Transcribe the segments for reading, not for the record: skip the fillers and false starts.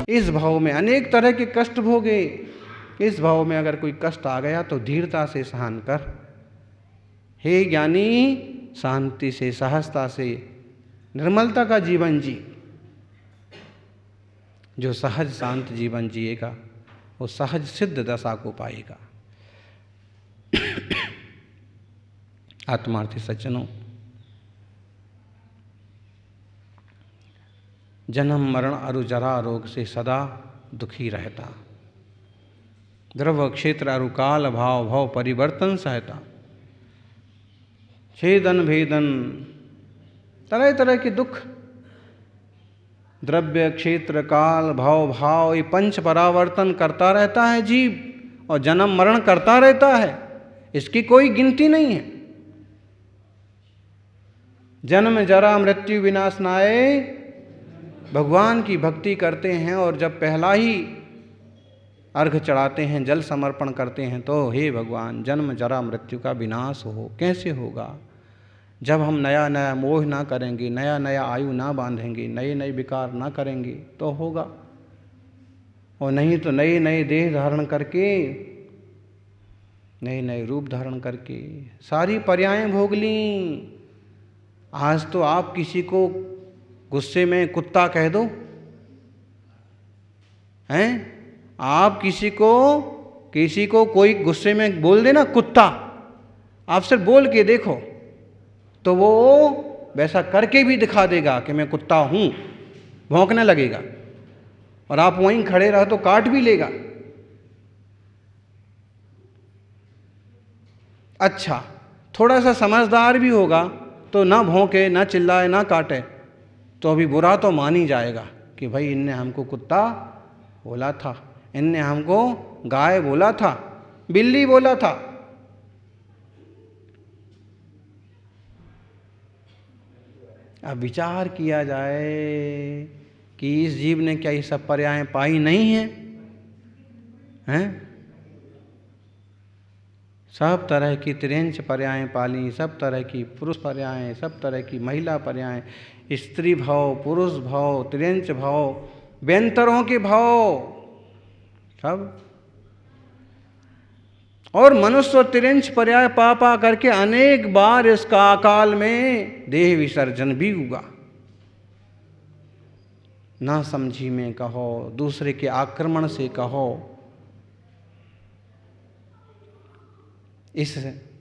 इस भाव में अनेक तरह के कष्ट भोगे। इस भाव में अगर कोई कष्ट आ गया तो धीरता से सहन कर। हे ज्ञानी, शांति से, सहजता से, निर्मलता का जीवन जी। जो सहज शांत जीवन जिएगा वो सहज सिद्ध दशा को पाएगा। आत्मार्थी सज्जनों, जन्म मरण अरु जरा रोग से सदा दुखी रहता। द्रव्य क्षेत्र अरु काल भाव भाव परिवर्तन सहता। छेदन भेदन तरह तरह के दुख, द्रव्य क्षेत्र काल भाव भाव, ये पंच परावर्तन करता रहता है जीव, और जन्म मरण करता रहता है। इसकी कोई गिनती नहीं है। जन्म जरा मृत्यु विनाश नाए, भगवान की भक्ति करते हैं और जब पहला ही अर्घ चढ़ाते हैं, जल समर्पण करते हैं, तो हे भगवान जन्म जरा मृत्यु का विनाश हो। कैसे होगा? जब हम नया नया मोह ना करेंगे, नया नया आयु ना बांधेंगे, नए नए विकार ना करेंगे तो होगा। और नहीं तो नए नए देह धारण करके, नए नए रूप धारण करके सारी पर्यायें भोग ली। आज तो आप किसी को गुस्से में कुत्ता कह दो, हैं? आप किसी को कोई गुस्से में बोल देना कुत्ता, आप सिर्फ बोल के देखो तो वो वैसा करके भी दिखा देगा कि मैं कुत्ता हूं, भौंकने लगेगा। और आप वहीं खड़े रहो तो काट भी लेगा। अच्छा, थोड़ा सा समझदार भी होगा तो ना भौंके, ना चिल्लाए, ना काटे, तो अभी बुरा तो मान ही जाएगा कि भाई इनने हमको कुत्ता बोला था, इनने हमको गाय बोला था, बिल्ली बोला था। अब विचार किया जाए कि इस जीव ने क्या ये सब पर्यायें पाई नहीं है? हैं? सब तरह की त्रिंच पर्यायें पाली, सब तरह की पुरुष पर्यायें, सब तरह की महिला पर्यायें, स्त्री भाव, पुरुष भाव, त्रिंच भाव, व्यंतरों के भाव सब। और मनुष्य त्रिंच पर्याय पा पा करके अनेक बार इसका अकाल में देह विसर्जन भी हुआ। ना समझी में कहो, दूसरे के आक्रमण से कहो, इस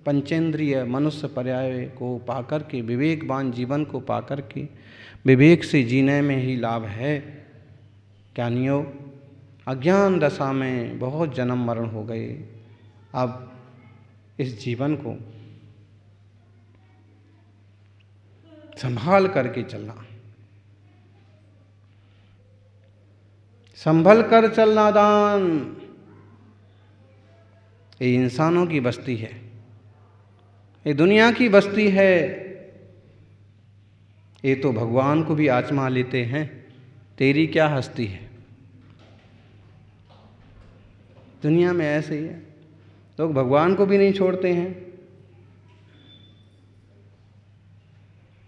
पंचेंद्रिय मनुष्य पर्याय को पाकर के, विवेकवान जीवन को पाकर के, विवेक से जीने में ही लाभ है। ज्ञानियों, अज्ञान दशा में बहुत जन्म मरण हो गए। अब इस जीवन को संभाल करके चलना, संभल कर चलना दान। ये इंसानों की बस्ती है, ये दुनिया की बस्ती है। ये तो भगवान को भी आचमा लेते हैं, तेरी क्या हस्ती है। दुनिया में ऐसे ही है, लोग भगवान को भी नहीं छोड़ते हैं,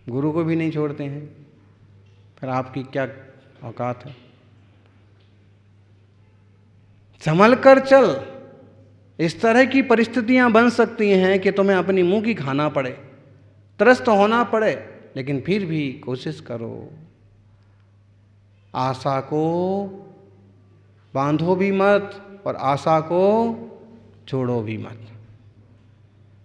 गुरु को भी नहीं छोड़ते हैं, फिर आपकी क्या औकात है? संभल कर चल। इस तरह की परिस्थितियां बन सकती हैं कि तुम्हें अपनी मुंह की खाना पड़े, त्रस्त होना पड़े, लेकिन फिर भी कोशिश करो। आशा को बांधो भी मत और आशा को छोड़ो भी मत।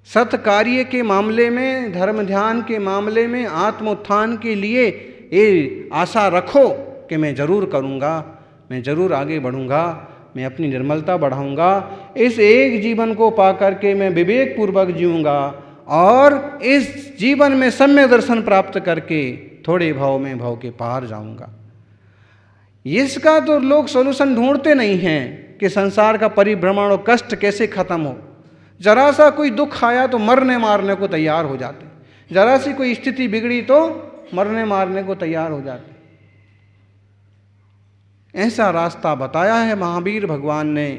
सत कार्य के मामले में, धर्म ध्यान के मामले में, आत्मोत्थान के लिए ये आशा रखो कि मैं जरूर करूँगा, मैं जरूर आगे बढ़ूँगा, मैं अपनी निर्मलता बढ़ाऊंगा, इस एक जीवन को पाकर के मैं विवेक पूर्वक जीऊँगा और इस जीवन में सम्यक दर्शन प्राप्त करके थोड़े भाव में भाव के पार जाऊंगा। इसका तो लोग सॉल्यूशन ढूंढते नहीं हैं कि संसार का परिभ्रमण और कष्ट कैसे खत्म हो। जरा सा कोई दुख आया तो मरने मारने को तैयार हो जाते, जरा सी कोई स्थिति बिगड़ी तो मरने मारने को तैयार हो जाते। ऐसा रास्ता बताया है महावीर भगवान ने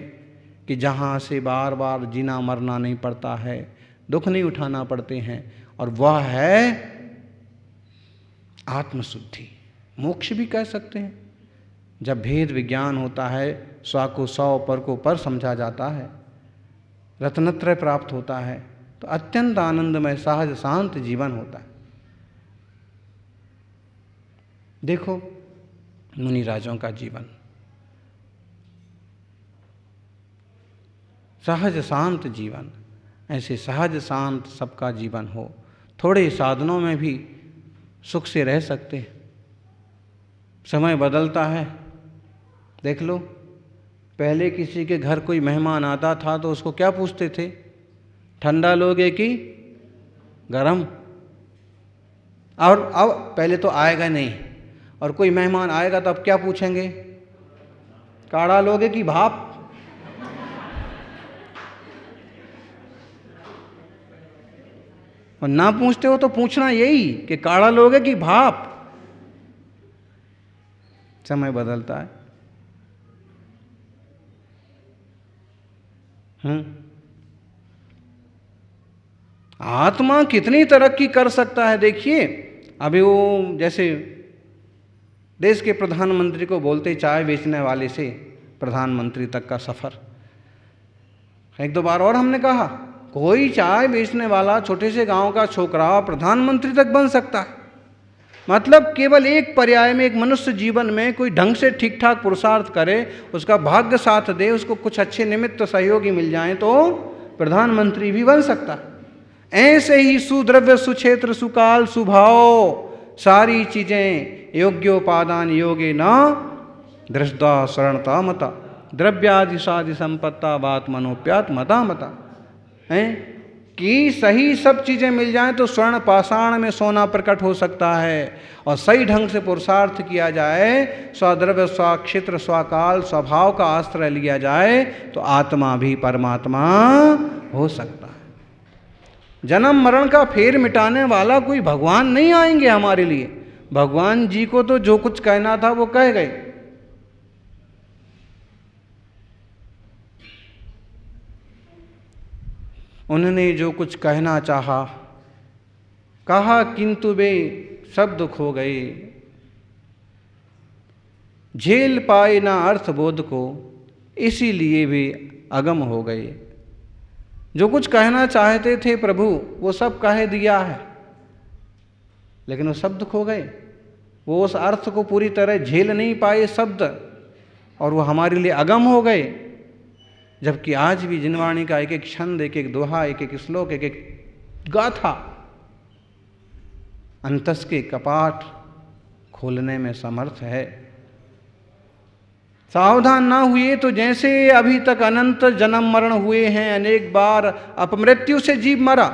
कि जहाँ से बार बार जीना मरना नहीं पड़ता है, दुख नहीं उठाना पड़ते हैं, और वह है आत्मशुद्धि। मोक्ष भी कह सकते हैं। जब भेद विज्ञान होता है, स्व को सौ, पर को पर समझा जाता है, रत्नत्रय प्राप्त होता है, तो अत्यंत आनंदमय सहज शांत जीवन होता है। देखो मुनिराजों का जीवन सहज शांत जीवन, ऐसे सहज शांत सबका जीवन हो, थोड़े साधनों में भी सुख से रह सकते हैं। समय बदलता है, देख लो, पहले किसी के घर कोई मेहमान आता था तो उसको क्या पूछते थे, ठंडा लोगे कि गरम? और अब पहले तो आएगा नहीं, और कोई मेहमान आएगा तो अब क्या पूछेंगे, काढ़ा लोगे कि भाप? और ना पूछते हो तो पूछना यही कि काढ़ा लोगे कि भाप। समय बदलता है। आत्मा कितनी तरक्की कर सकता है। देखिए अभी वो जैसे देश के प्रधानमंत्री को बोलते चाय बेचने वाले से प्रधानमंत्री तक का सफर। एक दो बार और हमने कहा, कोई चाय बेचने वाला छोटे से गांव का छोकरा प्रधानमंत्री तक बन सकता है। मतलब केवल एक पर्याय में एक मनुष्य जीवन में कोई ढंग से ठीक ठाक पुरुषार्थ करे, उसका भाग्य साथ दे, उसको कुछ अच्छे निमित्त सहयोगी मिल जाएं तो प्रधानमंत्री भी बन सकता है। ऐसे ही सुद्रव्य, सुक्षेत्र, सुकाल, सुभाव, सारी चीजें योग्योपादान योगे न दृष्टा शरणता मता द्रव्यादि साधि संपत्ता बात मनोप्यात मता मता है कि सही सब चीजें मिल जाएं तो स्वर्ण पाषाण में सोना प्रकट हो सकता है, और सही ढंग से पुरुषार्थ किया जाए, स्वद्रव्य, स्वक्षेत्र, स्वकाल, स्वभाव का आश्रय लिया जाए तो आत्मा भी परमात्मा हो सकता है। जन्म मरण का फेर मिटाने वाला कोई भगवान नहीं आएंगे हमारे लिए। भगवान जी को तो जो कुछ कहना था वो कह गए। उन्होंने जो कुछ कहना चाहा कहा, किंतु वे शब्द खो गए, झेल पाए ना अर्थ बोध को, इसीलिए वे अगम हो गए। जो कुछ कहना चाहते थे प्रभु वो सब कह दिया है, लेकिन वो शब्द खो गए। वो उस अर्थ को पूरी तरह झेल नहीं पाए शब्द, और वो हमारे लिए अगम हो गए। जबकि आज भी जिनवाणी का एक एक छंद, एक एक दोहा, एक एक श्लोक, एक एक गाथा अंतस के कपाट खोलने में समर्थ है। सावधान ना हुए तो जैसे अभी तक अनंत जन्म मरण हुए हैं, अनेक बार अपमृत्यु से जीव मरा।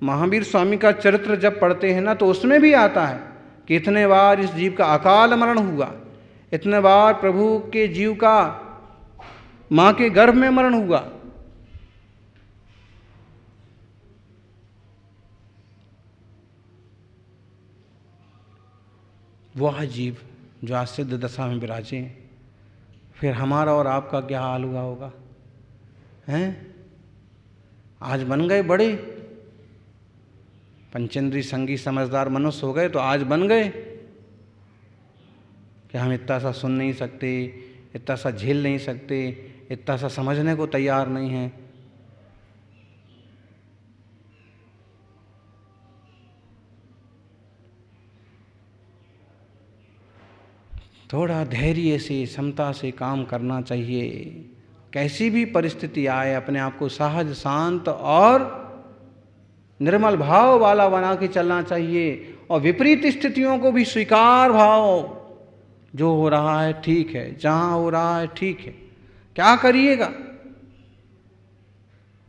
महावीर स्वामी का चरित्र जब पढ़ते हैं ना तो उसमें भी आता है कि इतने बार इस जीव का अकाल मरण हुआ, इतने बार प्रभु के जीव का मां के गर्भ में मरण हुआ। वह जीव जो आज सिद्ध दशा में विराजे, फिर हमारा और आपका क्या हाल हुआ होगा? हैं? आज बन गए बड़े पंचेंद्री संगी समझदार मनुष्य हो गए, तो आज बन गए कि हम इतना सा सुन नहीं सकते, इतना सा झेल नहीं सकते, इतना सा समझने को तैयार नहीं हैं। थोड़ा धैर्य से, क्षमता से काम करना चाहिए। कैसी भी परिस्थिति आए अपने आप को सहज, शांत और निर्मल भाव वाला बना के चलना चाहिए, और विपरीत स्थितियों को भी स्वीकार भाव, जो हो रहा है ठीक है, जहाँ हो रहा है ठीक है, क्या करिएगा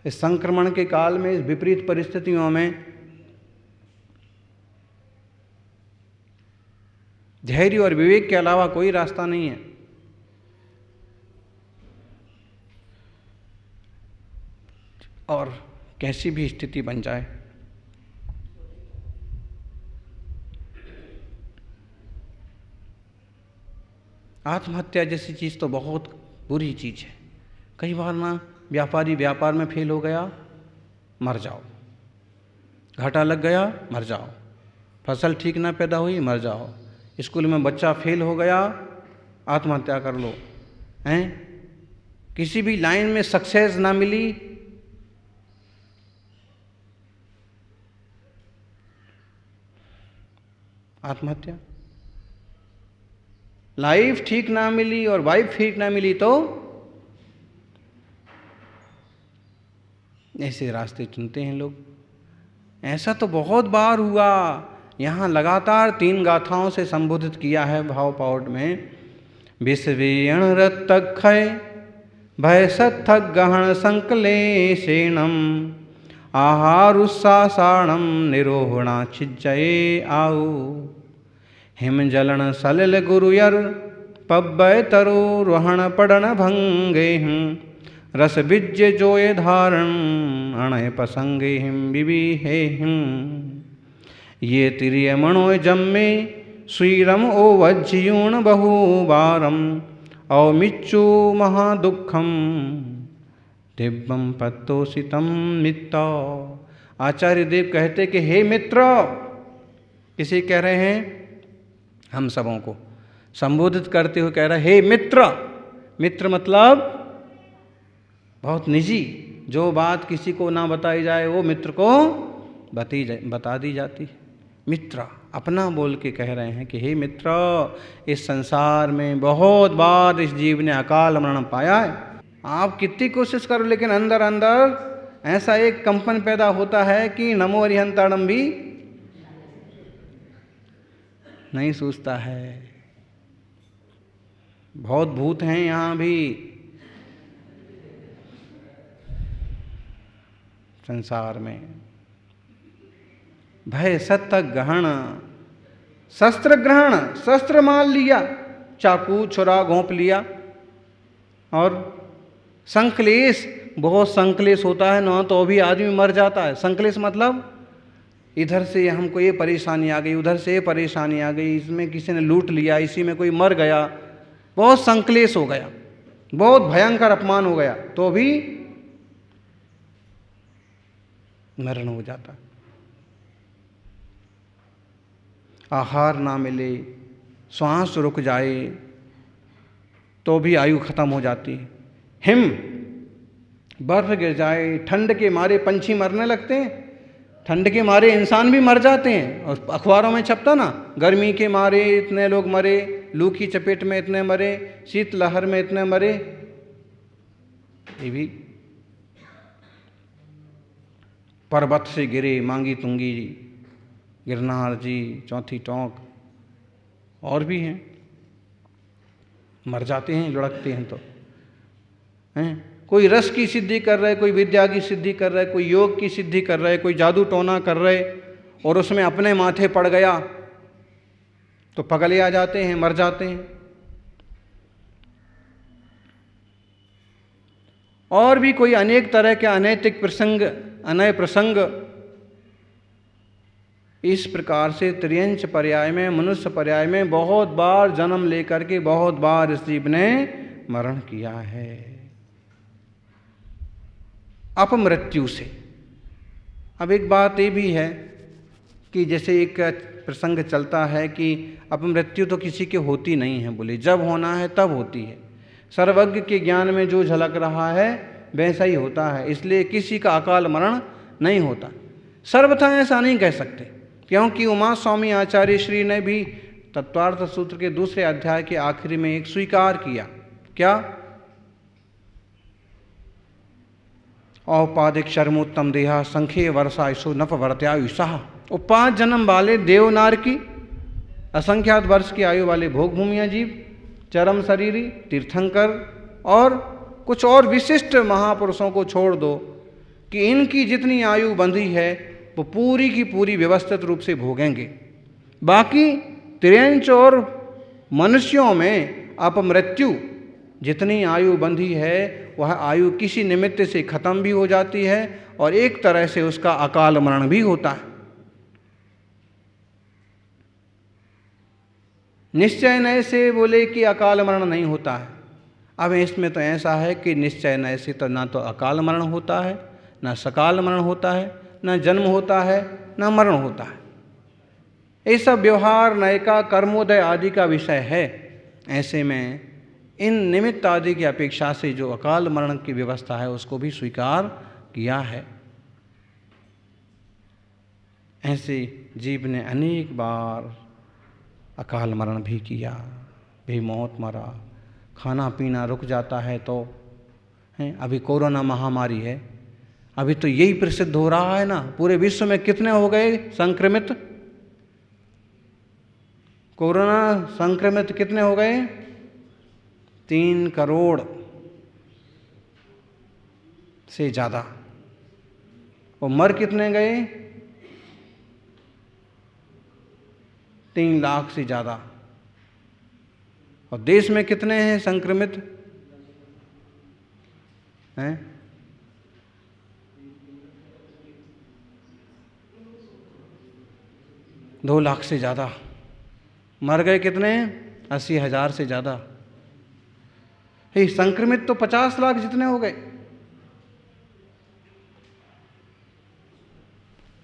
इस संक्रमण के काल में, इस विपरीत परिस्थितियों में। धैर्य और विवेक के अलावा कोई रास्ता नहीं है। और कैसी भी स्थिति बन जाए, आत्महत्या जैसी चीज़ तो बहुत बुरी चीज़ है। कई बार ना व्यापारी व्यापार में फेल हो गया, मर जाओ। घाटा लग गया, मर जाओ। फसल ठीक ना पैदा हुई, मर जाओ। स्कूल में बच्चा फेल हो गया, आत्महत्या कर लो। हैं? किसी भी लाइन में सक्सेस ना मिली, आत्महत्या। लाइफ ठीक ना मिली और वाइफ ठीक ना मिली तो ऐसे रास्ते चुनते हैं लोग। ऐसा तो बहुत बार हुआ। यहाँ लगातार 3 गाथाओं से संबोधित किया है भाव पावट में। विषवीण रत्तक खय भय सत्थक गहन संकलेशेणम आहारुस्सासाणम निरोहणा छिज्जये आऊ हिम जलन सलिल गुरुयर पब्बय तरु रोहण पड़न भंगे रस बीज्य जोय धारण अणय पसंगे हिम विविहे हिम ये तिरिय मणोय जम्मे श्रीरम ओ वज्यूण बहुबारम औमिच्चु महादुखम दिव्यम पत्तोषितम मित्त। आचार्य देव कहते कि हे मित्र, किसे कह रहे हैं? हम सबों को संबोधित करते हुए कह रहा है, हे मित्र। मित्र मतलब बहुत निजी, जो बात किसी को ना बताई जाए वो मित्र को बता दी जाती है। मित्र अपना बोल के कह रहे हैं कि हे मित्र, इस संसार में बहुत बार इस जीव ने अकाल मरण पाया है। आप कितनी कोशिश करो, लेकिन अंदर अंदर ऐसा एक कंपन पैदा होता है कि नमो अरिहंताणम भी नहीं सूझता है। बहुत भूत हैं यहाँ भी संसार में। भय सत्य ग्रहण, शस्त्र ग्रहण, शस्त्र मान लिया, चाकू छुरा घोंप लिया। और संकलेश, बहुत संकलेश होता है ना, तो भी आदमी मर जाता है। संकलेश मतलब इधर से हमको ये परेशानी आ गई, उधर से ये परेशानी आ गई, इसमें किसी ने लूट लिया, इसी में कोई मर गया, बहुत संकलेश हो गया, बहुत भयंकर अपमान हो गया, तो भी मरण हो जाता। आहार ना मिले, श्वास रुक जाए तो भी आयु खत्म हो जाती। हिम, बर्फ गिर जाए, ठंड के मारे पंछी मरने लगते हैं, ठंड के मारे इंसान भी मर जाते हैं। और अखबारों में छपता ना, गर्मी के मारे इतने लोग मरे, लू की चपेट में इतने मरे, शीत लहर में इतने मरे। ये भी पर्वत से गिरे, मांगी तुंगी जी, गिरनार जी, चौथी टोंक, और भी हैं, मर जाते हैं, लुढ़कते हैं तो हैं। कोई रस की सिद्धि कर रहे, कोई विद्या की सिद्धि कर रहे, कोई योग की सिद्धि कर रहे, कोई जादू टोना कर रहे, और उसमें अपने माथे पड़ गया तो पगले आ जाते हैं, मर जाते हैं। और भी कोई अनेक तरह के अनैतिक प्रसंग, अनय प्रसंग, इस प्रकार से त्रियंच पर्याय में, मनुष्य पर्याय में बहुत बार जन्म लेकर के बहुत बार इस जीव ने मरण किया है, अपमृत्यु से। अब एक बात ये भी है कि जैसे एक प्रसंग चलता है कि अपमृत्यु तो किसी की होती नहीं है, बोले जब होना है तब होती है। सर्वज्ञ के ज्ञान में जो झलक रहा है वैसा ही होता है, इसलिए किसी का अकाल मरण नहीं होता। सर्वथा ऐसा नहीं कह सकते, क्योंकि उमा स्वामी आचार्य श्री ने भी तत्वार्थ सूत्र के दूसरे अध्याय के आखिरी में एक स्वीकार किया। क्या? औपाधिक शर्मोत्तम देहा संख्य वर्षा यशो नफ वर्त्यायुषा। 5 जन्म वाले देवनार की, असंख्यात वर्ष की आयु वाले भोग भूमिया जीव, चरम शरीरी, तीर्थंकर और कुछ और विशिष्ट महापुरुषों को छोड़ दो कि इनकी जितनी आयु बंधी है वो पूरी की पूरी व्यवस्थित रूप से भोगेंगे। बाकी त्रियंच और मनुष्यों में अपमृत्यु जितनी आयु बंधी है वह आयु किसी निमित्त से खत्म भी हो जाती है और एक तरह से उसका अकाल मरण भी होता है। निश्चय नय से बोले कि अकाल मरण नहीं होता है। अब इसमें तो ऐसा है कि निश्चय नय से तो ना तो अकाल मरण होता है, ना सकाल मरण होता है, ना जन्म होता है, न मरण होता है। ये सब व्यवहार, नयका, कर्मोदय आदि का विषय है। ऐसे में इन निमित्त आदि की अपेक्षा से जो अकाल मरण की व्यवस्था है उसको भी स्वीकार किया है। ऐसे जीव ने अनेक बार अकाल मरण भी किया, भी मौत मरा। खाना पीना रुक जाता है तो हैं, अभी कोरोना महामारी है, अभी तो यही प्रसिद्ध हो रहा है ना, पूरे विश्व में कितने हो गए संक्रमित, कोरोना संक्रमित कितने हो गए? 3 करोड़ से ज़्यादा। और मर कितने गए? 3 लाख से ज़्यादा। और देश में कितने हैं संक्रमित हैं? 2 लाख से ज़्यादा। मर गए कितने? 80,000 से ज़्यादा। संक्रमित तो 50 लाख जितने हो गए।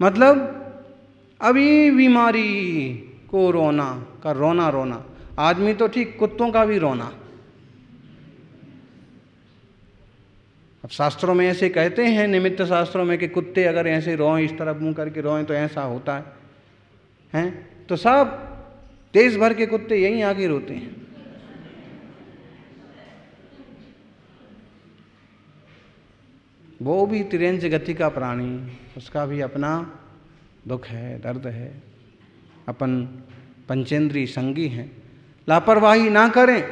मतलब अभी बीमारी कोरोना का रोना रोना, आदमी तो ठीक, कुत्तों का भी रोना। अब शास्त्रों में ऐसे कहते हैं, निमित्त शास्त्रों में, कि कुत्ते अगर ऐसे रोएं, इस तरफ मुंह करके रोएं तो ऐसा होता है, हैं? तो सब देश भर के कुत्ते यहीं आके रोते हैं। वो भी तिरंज गति का प्राणी, उसका भी अपना दुख है, दर्द है। अपन पंचेंद्रिय संगी हैं। लापरवाही ना करें,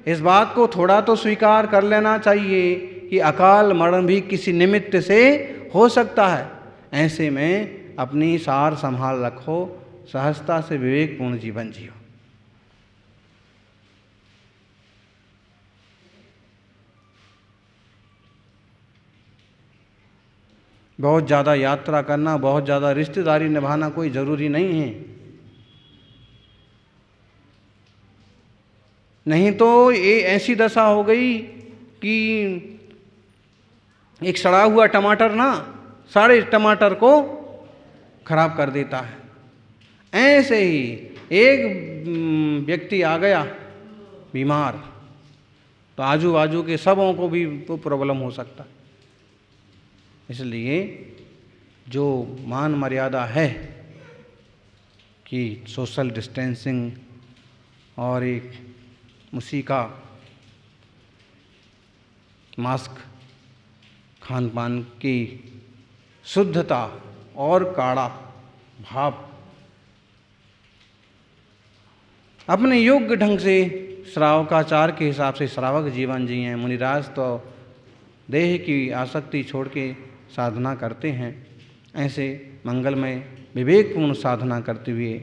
इस बात को थोड़ा तो स्वीकार कर लेना चाहिए कि अकाल मरण भी किसी निमित्त से हो सकता है। ऐसे में अपनी सार संभाल रखो, सहजता से विवेकपूर्ण जीवन जियो। बहुत ज़्यादा यात्रा करना, बहुत ज़्यादा रिश्तेदारी निभाना कोई ज़रूरी नहीं है। नहीं तो ये ऐसी दशा हो गई कि एक सड़ा हुआ टमाटर ना सारे टमाटर को खराब कर देता है। ऐसे ही एक व्यक्ति आ गया बीमार, तो आजू बाजू के सबों को भी तो प्रॉब्लम हो सकता है। इसलिए जो मान मर्यादा है कि सोशल डिस्टेंसिंग और एक उसी का मास्क, खान पान की शुद्धता और काढ़ा भाव, अपने योग्य ढंग से श्रावकाचार के हिसाब से श्रावक जीवन जिए। मुनिराज तो देह की आसक्ति छोड़ के साधना करते हैं। ऐसे मंगलमय विवेकपूर्ण साधना करते हुए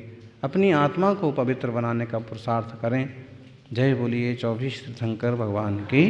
अपनी आत्मा को पवित्र बनाने का पुरुषार्थ करें। जय बोलिए 24 तीर्थंकर भगवान की।